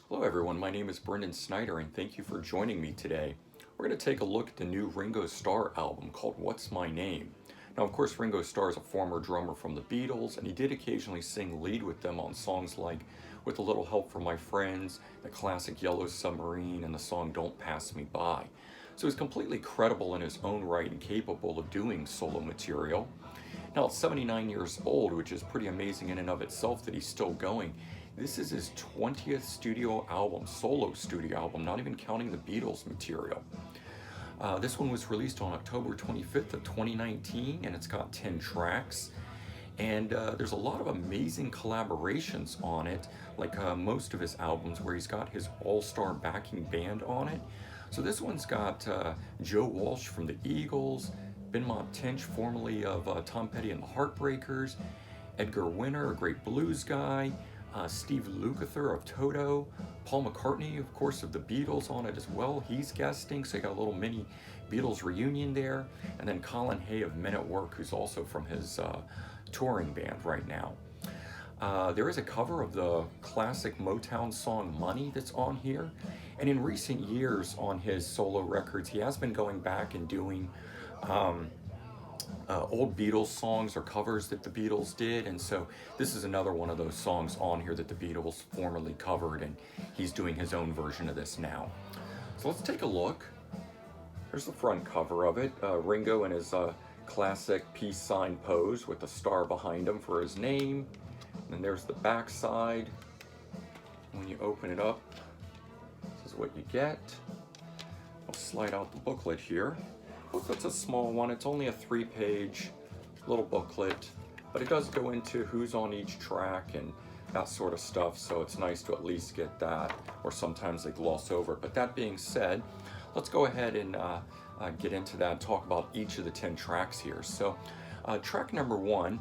Hello everyone, my name is Brendan Snyder and thank you for joining me today. We're going to take a look at the new Ringo Starr album called What's My Name. Now of course Ringo Starr is a former drummer from the Beatles and he did occasionally sing lead with them on songs like With a Little Help from My Friends, the classic Yellow Submarine, and the song Don't Pass Me By. So he's completely credible in his own right and capable of doing solo material. Now, at 79 years old, which is pretty amazing in and of itself that he's still going, this is his 20th studio album, solo studio album, not even counting the Beatles material. This one was released on October 25th of 2019, and it's got 10 tracks. And there's a lot of amazing collaborations on it, like most of his albums, where he's got his all-star backing band on it. So this one's got Joe Walsh from the Eagles, Benmont Tench, formerly of Tom Petty and the Heartbreakers, Edgar Winter, a great blues guy, Steve Lukather of Toto, Paul McCartney, of course, of the Beatles on it as well. He's guesting, so you got a little mini Beatles reunion there. And then Colin Hay of Men at Work, who's also from his touring band right now. There is a cover of the classic Motown song Money that's on here. And in recent years on his solo records, he has been going back and doing old Beatles songs or covers that the Beatles did, and so this is another one of those songs on here that the Beatles formerly covered, and he's doing his own version of this now. So let's take a look. There's the front cover of it, Ringo in his classic peace sign pose with the star behind him for his name, and then there's the back side. When you open it up, this is what you get. I'll slide out the booklet here. Booklet's a small one, it's only a 3-page little booklet, but it does go into who's on each track and that sort of stuff, so it's nice to at least get that, or sometimes they gloss over it. But that being said, let's go ahead and get into that and talk about each of the 10 tracks here. So track number 1,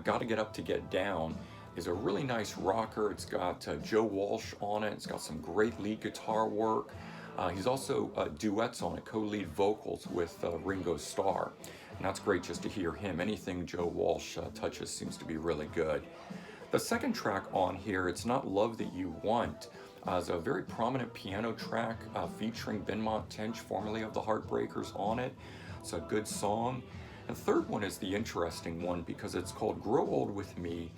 Gotta Get Up to Get Down, is a really nice rocker. It's got Joe Walsh on it, it's got some great lead guitar work. He's also duets on it, co-lead vocals with Ringo Starr, and that's great just to hear him. Anything Joe Walsh touches seems to be really good. The second track on here, It's Not Love That You Want, is a very prominent piano track featuring Benmont Tench, formerly of the Heartbreakers, on it. It's a good song. And the third one is the interesting one because it's called Grow Old With Me,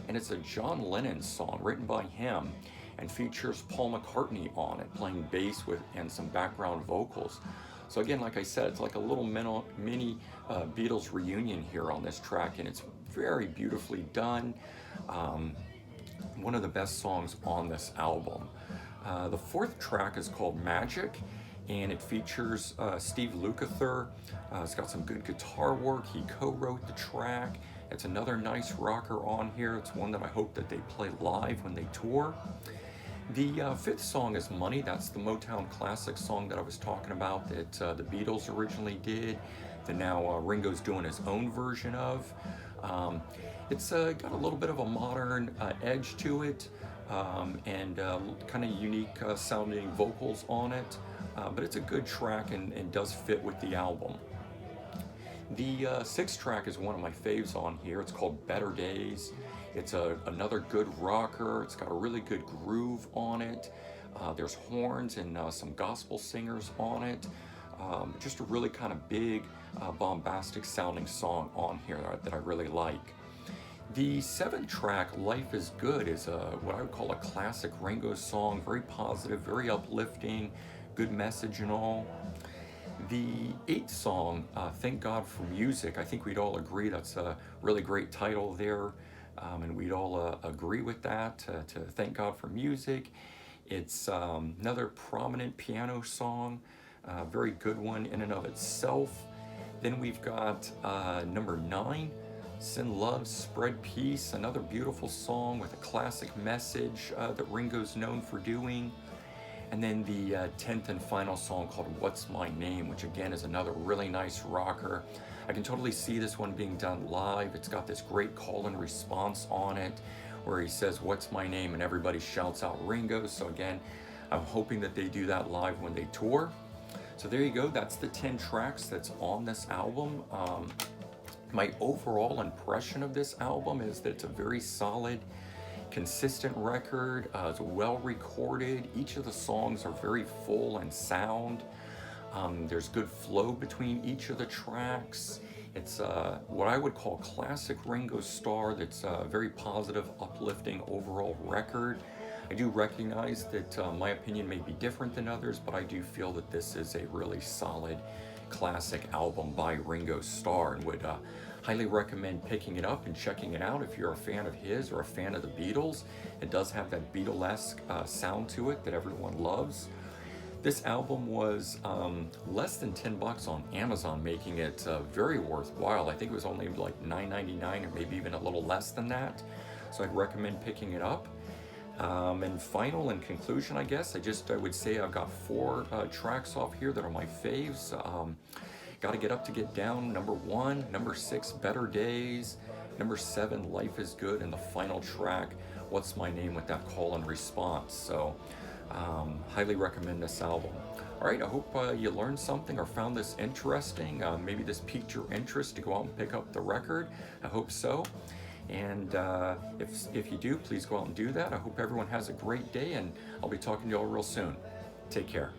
and it's a John Lennon song written by him and features Paul McCartney on it, playing bass with and some background vocals. So again, like I said, it's like a little mini Beatles reunion here on this track, and it's very beautifully done. One of the best songs on this album. The fourth track is called Magic, and it features Steve Lukather. It's got some good guitar work. He co-wrote the track. It's another nice rocker on here. It's one that I hope that they play live when they tour. The fifth song is Money. That's the Motown classic song that I was talking about that the Beatles originally did, that now Ringo's doing his own version of. It's got a little bit of a modern edge to it, and kind of unique sounding vocals on it, but it's a good track and does fit with the album. The sixth track is one of my faves on here. It's called Better Days. It's another good rocker. It's got a really good groove on it. There's horns and some gospel singers on it. Just a really kind of big, bombastic sounding song on here that I really like. The seventh track, Life Is Good, is what I would call a classic Ringo song. Very positive, very uplifting, good message and all. The eighth song, Thank God for Music, I think we'd all agree that's a really great title there, and we'd all agree with that, to Thank God for Music. It's another prominent piano song, very good one in and of itself. Then we've got number 9, Send Love, Spread Peace, another beautiful song with a classic message that Ringo's known for doing. And then the 10th and final song called What's My Name, which again is another really nice rocker. I can totally see this one being done live. It's got this great call and response on it where he says, "What's my name?" and everybody shouts out Ringo. So again, I'm hoping that they do that live when they tour. So there you go, that's the 10 tracks that's on this album. My overall impression of this album is that it's a very solid, consistent record. It's well recorded. Each of the songs are very full and sound. There's good flow between each of the tracks. It's what I would call classic Ringo Starr. That's a very positive, uplifting overall record. I do recognize that my opinion may be different than others, but I do feel that this is a really solid classic album by Ringo Starr, and would highly recommend picking it up and checking it out if you're a fan of his or a fan of the Beatles. It does have that Beatlesque sound to it that everyone loves. This album was less than $10 on Amazon, making it very worthwhile. I think it was only like $9.99 or maybe even a little less than that. So I'd recommend picking it up. And final and conclusion, I guess, I would say I've got 4 tracks off here that are my faves. Gotta Get Up to Get Down, number 1, number 6, Better Days, number 7, Life is Good, and the final track, What's My Name, with that call and response. So highly recommend this album. All right, I hope you learned something or found this interesting. Maybe this piqued your interest to go out and pick up the record. I hope so. And if you do, please go out and do that. I hope everyone has a great day, and I'll be talking to you all real soon. Take care.